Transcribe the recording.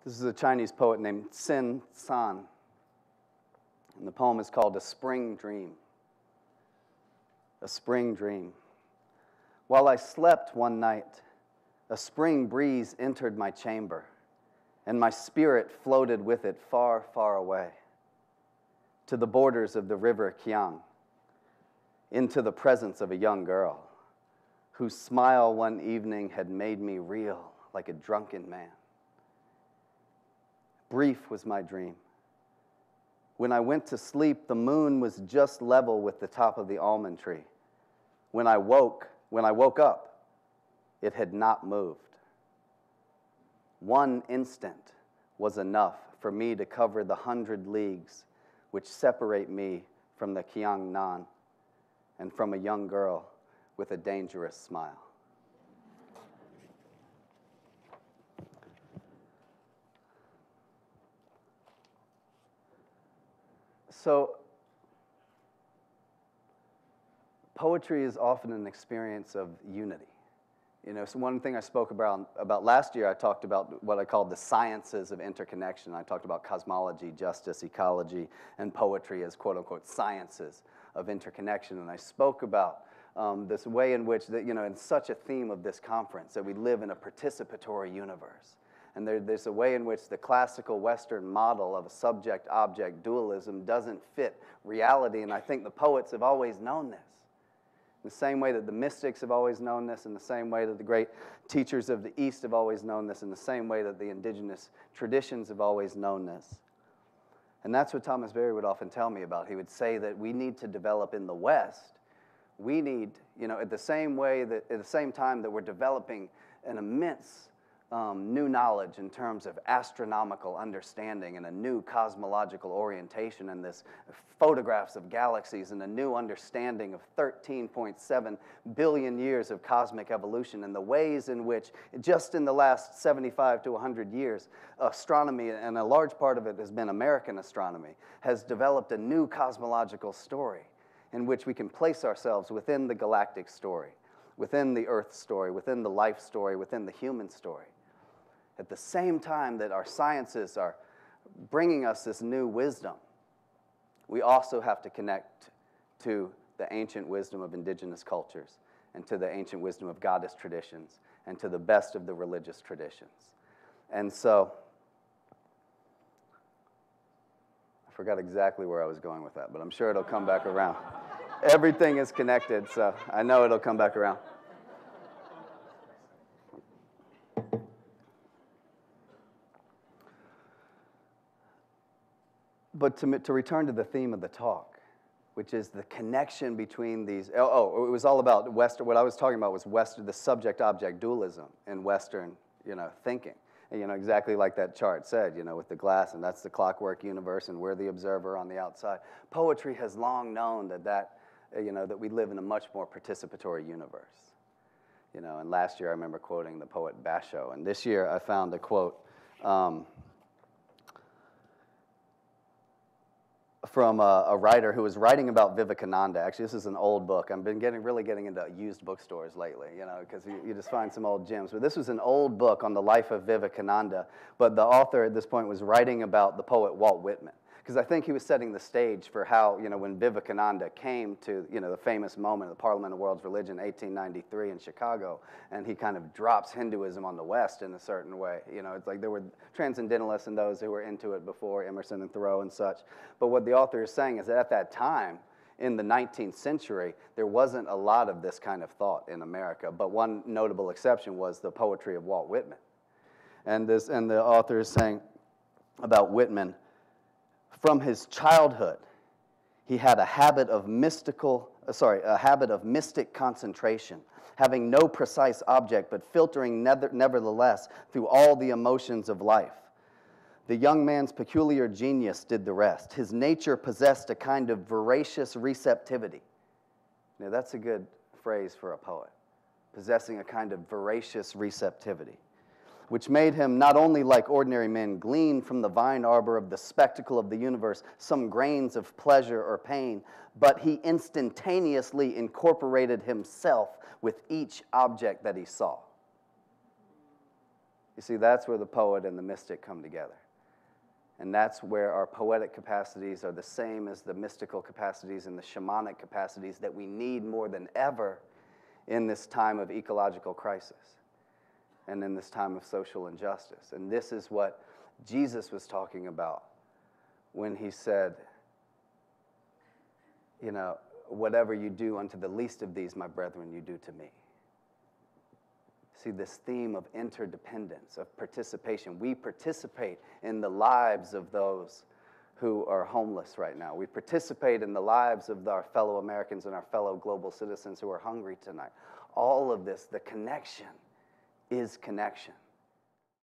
This is a Chinese poet named SAND11, and the poem is called A Spring Dream. A spring dream. While I slept one night, a spring breeze entered my chamber, and my spirit floated with it far, far away, to the borders of the river Qiang, into the presence of a young girl, whose smile one evening had made me reel like a drunken man. Brief was my dream. When I went to sleep, the moon was just level with the top of the almond tree. When I woke up, it had not moved. One instant was enough for me to cover the 100 leagues which separate me from the Qiangnan and from a young girl with a dangerous smile. So, poetry is often an experience of unity. You know, so one thing I spoke about last year, I talked about what I called the sciences of interconnection. I talked about cosmology, justice, ecology, and poetry as quote-unquote sciences of interconnection. And I spoke about this way in which, in such a theme of this conference, that we live in a participatory universe. And there's a way in which the classical Western model of a subject-object dualism doesn't fit reality, and I think the poets have always known this. In the same way that the mystics have always known this, in the same way that the great teachers of the East have always known this, in the same way that the indigenous traditions have always known this. And that's what Thomas Berry would often tell me about. He would say that we need to develop in the West, we need, at the same time that we're developing an immense new knowledge in terms of astronomical understanding and a new cosmological orientation and this photographs of galaxies and a new understanding of 13.7 billion years of cosmic evolution and the ways in which, just in the last 75 to 100 years, astronomy, and a large part of it has been American astronomy, has developed a new cosmological story in which we can place ourselves within the galactic story, within the Earth story, within the life story, within the human story. At the same time that our sciences are bringing us this new wisdom, we also have to connect to the ancient wisdom of indigenous cultures and to the ancient wisdom of goddess traditions and to the best of the religious traditions. And so, I forgot exactly where I was going with that, but I'm sure it'll come back around. Everything is connected, so I know it'll come back around. But to return to the theme of the talk, which is the connection between these, it was all about Western, what I was talking about was the subject-object dualism in Western, thinking. And, exactly like that chart said, with the glass, and that's the clockwork universe, and we're the observer on the outside. Poetry has long known that we live in a much more participatory universe. And last year I remember quoting the poet Basho, and this year I found a quote from a writer who was writing about Vivekananda. Actually, this is an old book. I've been really getting into used bookstores lately, because you just find some old gems. But this was an old book on the life of Vivekananda, but the author at this point was writing about the poet Walt Whitman. Because I think he was setting the stage for how, when Vivekananda came to, the famous moment of the Parliament of World's Religion, 1893 in Chicago, and he kind of drops Hinduism on the West in a certain way. It's like there were transcendentalists and those who were into it before, Emerson and Thoreau and such. But what the author is saying is that at that time, in the 19th century, there wasn't a lot of this kind of thought in America. But one notable exception was the poetry of Walt Whitman. And the author is saying about Whitman, from his childhood, he had a habit of mystic concentration, having no precise object, but filtering nevertheless through all the emotions of life. The young man's peculiar genius did the rest. His nature possessed a kind of voracious receptivity. Now, that's a good phrase for a poet, possessing a kind of voracious receptivity, which made him not only like ordinary men glean from the vine arbor of the spectacle of the universe some grains of pleasure or pain, but he instantaneously incorporated himself with each object that he saw. You see, that's where the poet and the mystic come together. And that's where our poetic capacities are the same as the mystical capacities and the shamanic capacities that we need more than ever in this time of ecological crisis and in this time of social injustice. And this is what Jesus was talking about when he said, you know, whatever you do unto the least of these, my brethren, you do to me. See, this theme of interdependence, of participation. We participate in the lives of those who are homeless right now. We participate in the lives of our fellow Americans and our fellow global citizens who are hungry tonight. All of this, the connection is connection.